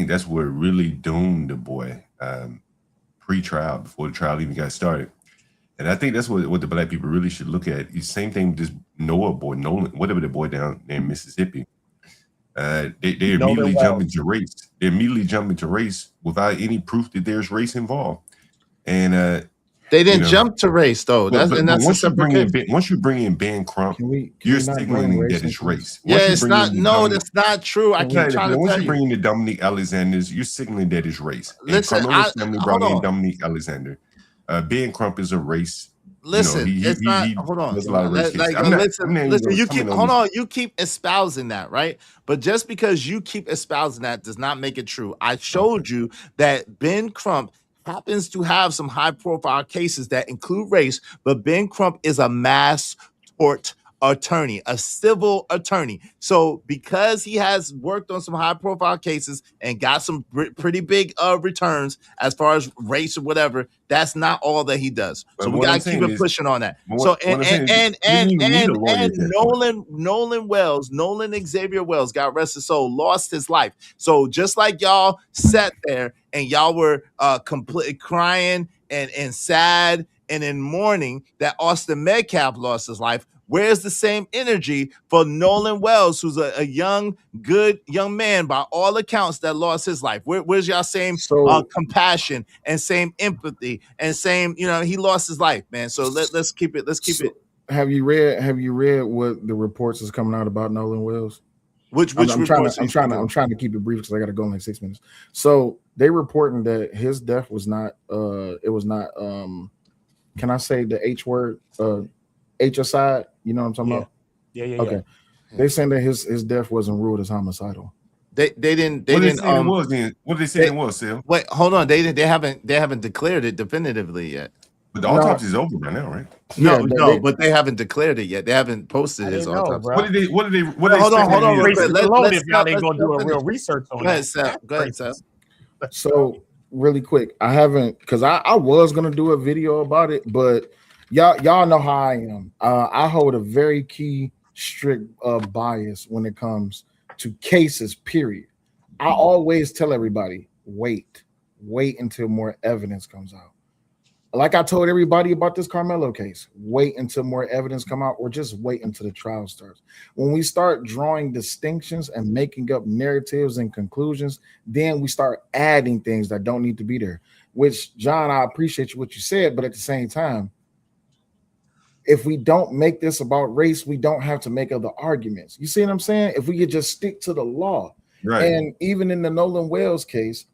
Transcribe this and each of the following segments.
think that's what really doomed the boy pre-trial, before the trial even got started. And I think that's what the black people really should look at. The same thing with this Nolan, whatever the boy down there in Mississippi. They immediately jump into race. They immediately jump into race without any proof that there's race involved. And they didn't jump to race though. But once you bring in Ben Crump, you're signaling that it's race. It's not. No, that's not true. I keep trying to tell you. Once you bring in the Dominique Alexanders, you're signaling that it's race. Listen, Carmelo's family brought in Dominique Alexander. Ben Crump is a race. Listen, it's not. Hold on. Listen. You keep. Hold on. You keep espousing that, right? But just because you keep espousing that does not make it true. I showed you that Ben Crump happens to have some high-profile cases that include race, but Ben Crump is a mass tort attorney, a civil attorney. So because he has worked on some high-profile cases and got some pretty big returns as far as race or whatever, that's not all that he does. So we gotta keep it pushing on that. So Nolan Xavier Wells, God rest his soul, lost his life. So just like y'all sat there and y'all were completely crying and sad and in mourning that Austin Metcalf lost his life, where's the same energy for Nolan Wells, who's a good young man by all accounts that lost his life? Where's y'all same compassion and same empathy and same, he lost his life, man. So let's keep it. Have you read what the reports is coming out about Nolan Wells? Which I'm trying to keep it brief because I got to go in like 6 minutes. So they reporting that his death was not can I say the H word, HSI? You know what I'm talking about? Yeah. Okay. They saying that his death wasn't ruled as homicidal. They didn't. What did they say it was, Sil? Wait, hold on. They haven't declared it definitively yet. But the autopsy is over by now, right? No, but they haven't declared it yet. They haven't posted his autopsy. What did they? Hold on. If y'all ain't gonna do a real research on that. Go ahead, Seth. So really quick, I haven't, because I was gonna do a video about it, but y'all know how I am. I hold a very key, strict bias when it comes to cases. Period. I always tell everybody, wait until more evidence comes out. Like I told everybody about this Karmelo case, wait until more evidence come out, or just wait until the trial starts. When we start drawing distinctions and making up narratives and conclusions, then we start adding things that don't need to be there. Which, John, I appreciate what you said, but at the same time, if we don't make this about race, we don't have to make other arguments. You see what I'm saying? If we could just stick to the law. Right. And even in the Nolan Wells case,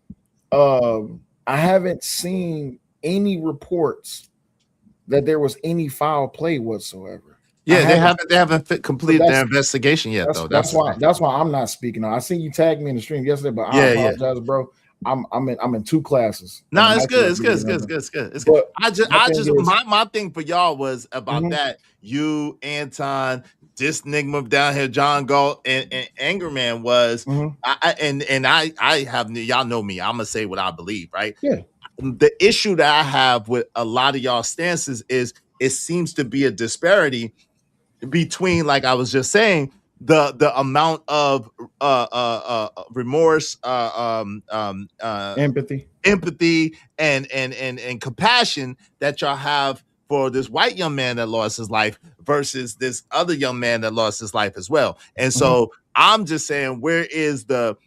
I haven't seen any reports that there was any foul play whatsoever. Yeah, they haven't completed their investigation yet, though. That's why I'm not speaking. I seen you tag me in the stream yesterday, but I apologize, bro. I'm in two classes. No, it's good. It's good. But my thing for y'all was about that. You, Anton, this Nigma down here, John Galt, and Angerman was. I have, y'all know me. I'm gonna say what I believe, right? Yeah. The issue that I have with a lot of y'all stances is it seems to be a disparity between, like I was just saying, the amount of remorse, empathy, and compassion that y'all have for this white young man that lost his life versus this other young man that lost his life as well. And so I'm just saying, where is the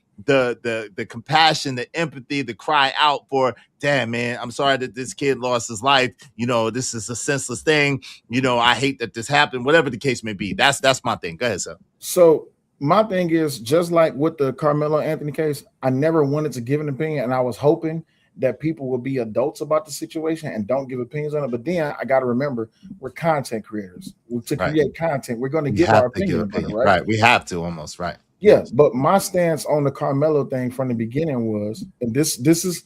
compassion, the empathy, the cry out for, damn, man, I'm sorry that this kid lost his life. This is a senseless thing. I hate that this happened, whatever the case may be. That's my thing. Go ahead, sir. So my thing is, just like with the Karmelo Anthony case, I never wanted to give an opinion, and I was hoping that people will be adults about the situation and don't give opinions on it. But then I got to remember, we're content creators. To create content, we're going to give our opinion about it, right? Right. We have to almost, right. Yes, but my stance on the Karmelo thing from the beginning was, and this is,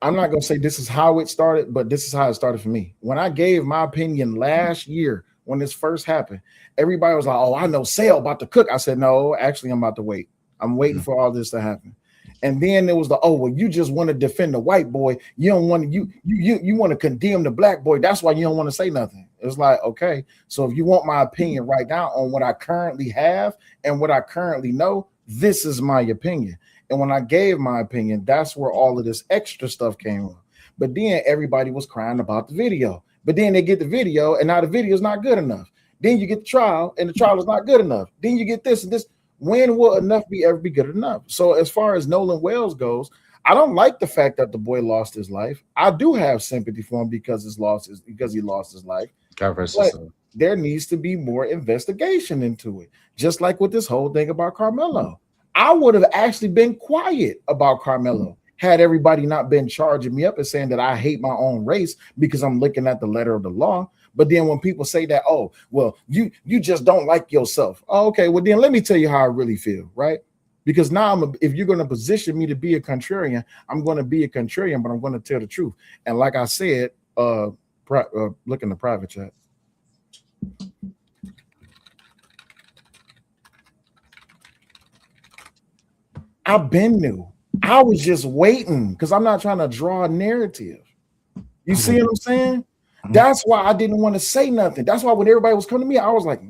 I'm not going to say this is how it started, but this is how it started for me. When I gave my opinion last year, when this first happened, everybody was like, oh, I know Sale about to cook. I said, no, actually, I'm about to wait. I'm waiting for all this to happen. And then there was you just want to defend the white boy. You don't want to, you want to condemn the black boy. That's why you don't want to say nothing. It's like, okay, so if you want my opinion right now on what I currently have and what I currently know, this is my opinion. And when I gave my opinion, that's where all of this extra stuff came from. But then everybody was crying about the video. But then they get the video, and now the video is not good enough. Then you get the trial, and the trial is not good enough. Then you get this and this. When will enough ever be good enough? So as far as Nolan Wells goes, I don't like the fact that the boy lost his life. I do have sympathy for him because he lost his life. But there needs to be more investigation into it. Just like with this whole thing about Karmelo. I would have actually been quiet about Karmelo had everybody not been charging me up and saying that I hate my own race because I'm looking at the letter of the law. But then when people say that, oh, well, you just don't like yourself. Oh, okay, well, then let me tell you how I really feel, right? Because now if you're going to position me to be a contrarian, I'm going to be a contrarian, but I'm going to tell the truth. And like I said, look in the private chat. I've been new. I was just waiting because I'm not trying to draw a narrative. You see what I'm saying? That's why I didn't want to say nothing. That's why when everybody was coming to me, I was like,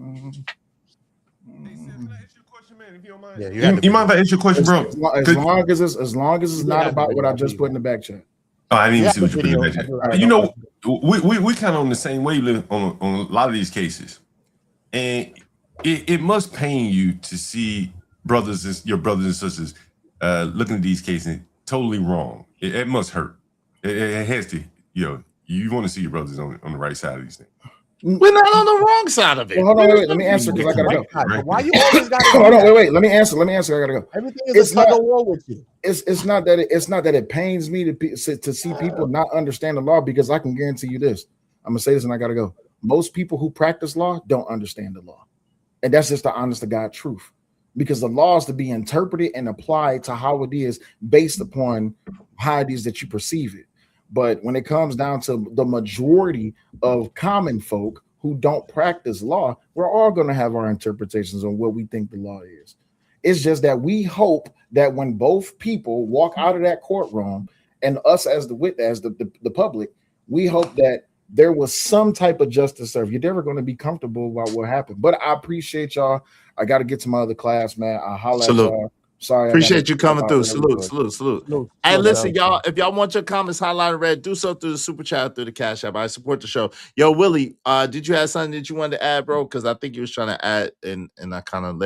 Yeah, you mind if I ask you a question, bro? As long as it's not about what I just put in the back chat. Oh, I didn't even see what you put in the back chat. You know, we kind of on the same wavelength on a lot of these cases, and it must pain you to see your brothers and sisters looking at these cases totally wrong. It must hurt. It has to. You want to see your brothers on the right side of these things. We're not on the wrong side of it. Well, hold on, wait. Let me answer because I gotta go. Right. Why you always gotta hold on, wait. Let me answer. I gotta go. Everything is a tug of war with you. It's not that it pains me to see people not understand the law, because I can guarantee you this. I'm gonna say this and I gotta go. Most people who practice law don't understand the law, and that's just the honest to God truth. Because the law is to be interpreted and applied to how it is based upon how it is that you perceive it. But when it comes down to the majority of common folk who don't practice law, we're all going to have our interpretations on what we think the law is. It's just that we hope that when both people walk out of that courtroom, and us as the public, we hope that there was some type of justice served. You're never going to be comfortable about what happened. But I appreciate y'all. I got to get to my other class, man. I'll holler at y'all. Sorry. Appreciate you coming through. Salute. Hey, listen, y'all, if y'all want your comments highlighted red, do so through the super chat, through the Cash App. I support the show. Yo, Willie, did you have something that you wanted to add, bro? Because I think you was trying to add, and I kind of let